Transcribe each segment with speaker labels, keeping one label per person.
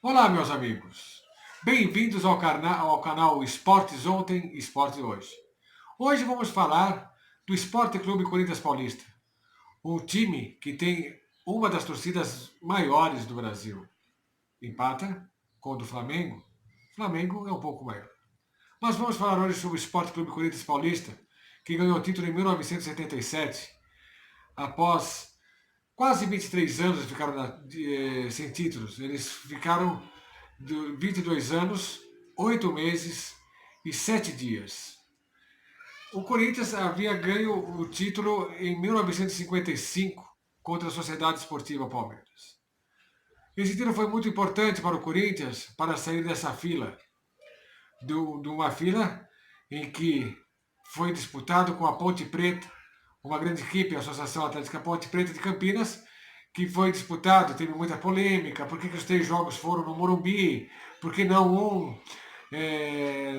Speaker 1: Olá, meus amigos. Bem-vindos ao canal Esportes Ontem, Esportes Hoje. Hoje vamos falar do Esporte Clube Corinthians Paulista, um time que tem uma das torcidas maiores do Brasil. Empata com o do Flamengo. O Flamengo é um pouco maior. Mas vamos falar hoje sobre o Esporte Clube Corinthians Paulista, que ganhou o título em 1977, após quase 23 anos ficaram sem títulos. Eles ficaram 22 anos, 8 meses e 7 dias. O Corinthians havia ganho o título em 1955 contra a Sociedade Esportiva Palmeiras. Esse título foi muito importante para o Corinthians para sair dessa fila, de uma fila em que foi disputado com a Ponte Preta, uma grande equipe, a Associação Atlética Ponte Preta de Campinas, que foi disputado, teve muita polêmica, por que os 3 jogos foram no Morumbi, por que não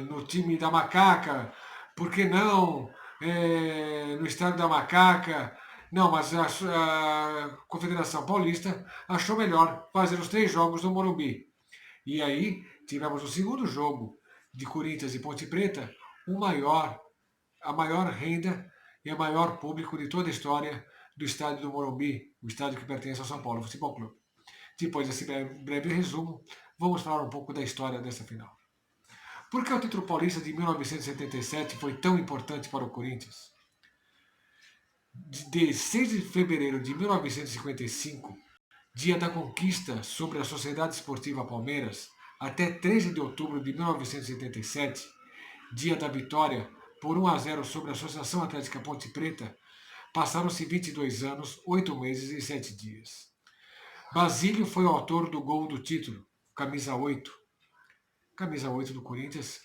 Speaker 1: no time da Macaca, por que não no estádio da Macaca. Não, mas a Confederação Paulista achou melhor fazer os 3 jogos no Morumbi. E aí tivemos o segundo jogo de Corinthians e Ponte Preta, a maior renda e o maior público de toda a história do estádio do Morumbi, o estádio que pertence ao São Paulo Futebol Clube. Depois desse breve resumo, vamos falar um pouco da história dessa final. Por que o título paulista de 1977 foi tão importante para o Corinthians? De 6 de fevereiro de 1955, dia da conquista sobre a Sociedade Esportiva Palmeiras, até 13 de outubro de 1977, dia da vitória por 1-0 sobre a Associação Atlética Ponte Preta, passaram-se 22 anos, 8 meses e 7 dias. Basílio foi o autor do gol do título, camisa 8. Camisa 8 do Corinthians,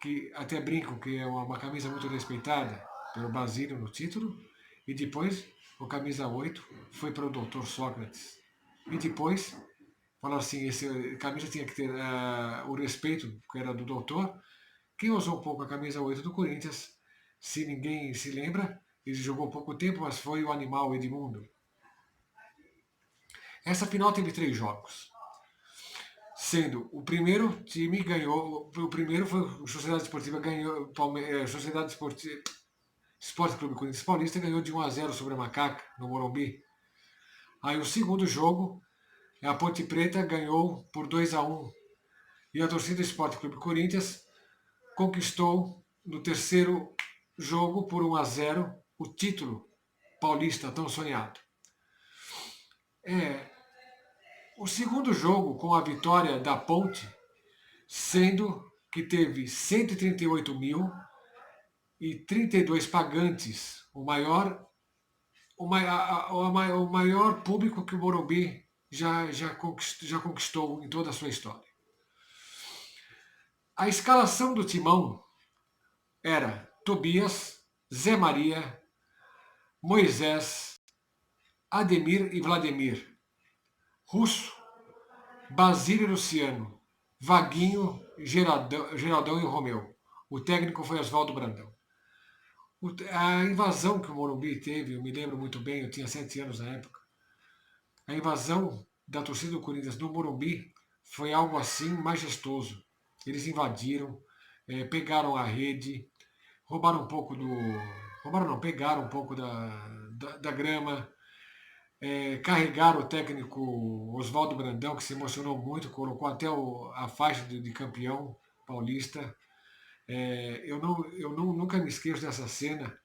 Speaker 1: que até brinco que é uma camisa muito respeitada pelo Basílio no título, e depois o camisa 8 foi para o Dr. Sócrates. E depois, falaram assim, esse camisa tinha que ter o respeito, que era do doutor. Quem usou um pouco a camisa 8 do Corinthians, se ninguém se lembra, ele jogou pouco tempo, mas foi o animal Edmundo. Essa final teve 3 jogos. Sendo o primeiro time ganhou, o primeiro foi o Sociedade Esportiva ganhou, Sociedade Esportiva, Esporte Clube Corinthians Paulista ganhou de 1-0 sobre a Macaca no Morumbi. Aí o segundo jogo, a Ponte Preta ganhou por 2-1 e a torcida do Esporte Clube Corinthians conquistou no terceiro jogo por 1-0 o título paulista tão sonhado. O segundo jogo com a vitória da Ponte, sendo que teve 138.032 pagantes, o maior público que o Morumbi já conquistou em toda a sua história. A escalação do timão era Tobias, Zé Maria, Moisés, Ademir e Vladimir, Russo, Basílio e Luciano, Vaguinho, Geraldão e Romeu. O técnico foi Oswaldo Brandão. A invasão que o Morumbi teve, eu me lembro muito bem, eu tinha 7 anos na época. A invasão da torcida do Corinthians no Morumbi foi algo assim majestoso. Eles invadiram, pegaram a rede, roubaram um pouco do. Roubaram não, pegaram um pouco da grama, carregaram o técnico Oswaldo Brandão, que se emocionou muito, colocou até a faixa de campeão paulista. Nunca me esqueço dessa cena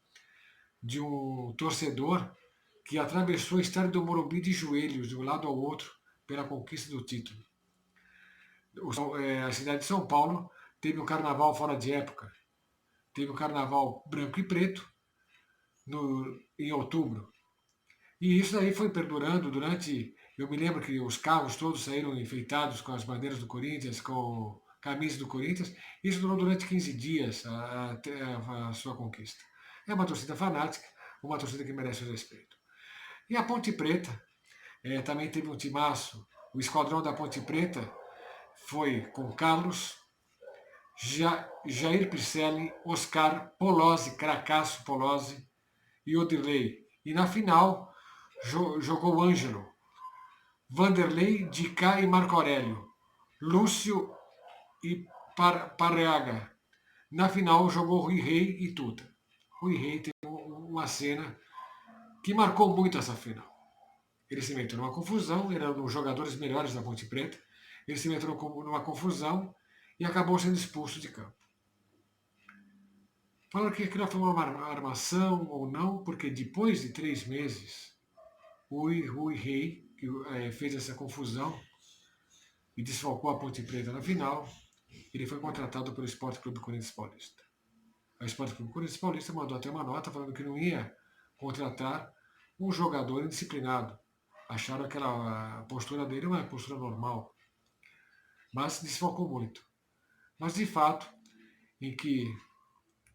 Speaker 1: de um torcedor que atravessou o estádio do Morumbi de joelhos, de um lado ao outro, pela conquista do título. A cidade de São Paulo teve um carnaval fora de época. Teve um carnaval branco e preto em outubro. E isso daí foi perdurando durante. Eu me lembro que os carros todos saíram enfeitados com as bandeiras do Corinthians, com camisas do Corinthians. Isso durou durante 15 dias a sua conquista. É uma torcida fanática, uma torcida que merece o respeito. E a Ponte Preta também teve um timaço. O esquadrão da Ponte Preta foi com Carlos, Jair Picelli, Oscar, Polozzi, Cracasso Polozzi e Odirley. E na final jogou Ângelo, Vanderlei, Dicá e Marco Aurélio. Lúcio e Pareaga. Na final jogou Rui Rei e Tuta. Rui Rei teve uma cena que marcou muito essa final. Ele se meteu numa confusão, ele era um dos jogadores melhores da Ponte Preta, ele se meteu numa confusão e acabou sendo expulso de campo. Falaram que aquilo foi uma armação ou não, porque depois de 3 meses, o Rui Rei, que fez essa confusão e desfalcou a Ponte Preta na final, ele foi contratado pelo Esporte Clube Corinthians Paulista. O Esporte Clube Corinthians Paulista mandou até uma nota falando que não ia contratar um jogador indisciplinado. Acharam aquela postura dele uma postura normal, mas desfalcou muito. Mas de fato, em que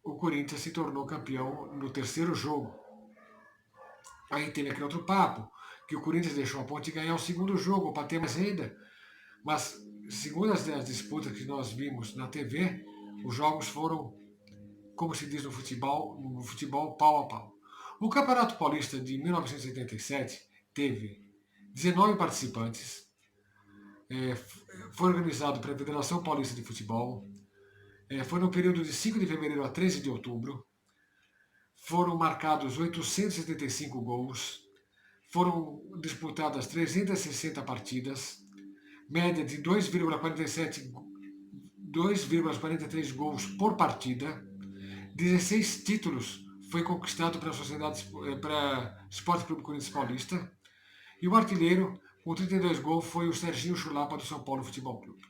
Speaker 1: o Corinthians se tornou campeão no terceiro jogo. Aí teve aquele outro papo, que o Corinthians deixou a Ponte ganhar o segundo jogo para ter mais renda, mas segundo as disputas que nós vimos na TV, os jogos foram, como se diz no futebol pau a pau. O Campeonato Paulista de 1987 teve 19 participantes, foi organizado pela Federação Paulista de Futebol, foi no período de 5 de fevereiro a 13 de outubro, foram marcados 875 gols, foram disputadas 360 partidas, média de 2,43 gols por partida, 16 títulos foi conquistado pela Sociedade para Esporte Clube Corinthians Paulista, e o artilheiro com 32 gols foi o Serginho Chulapa do São Paulo Futebol Clube.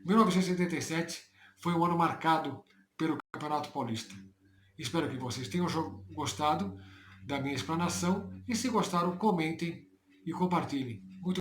Speaker 1: 1987 foi um ano marcado pelo Campeonato Paulista. Espero que vocês tenham gostado da minha explanação e se gostaram, comentem e compartilhem.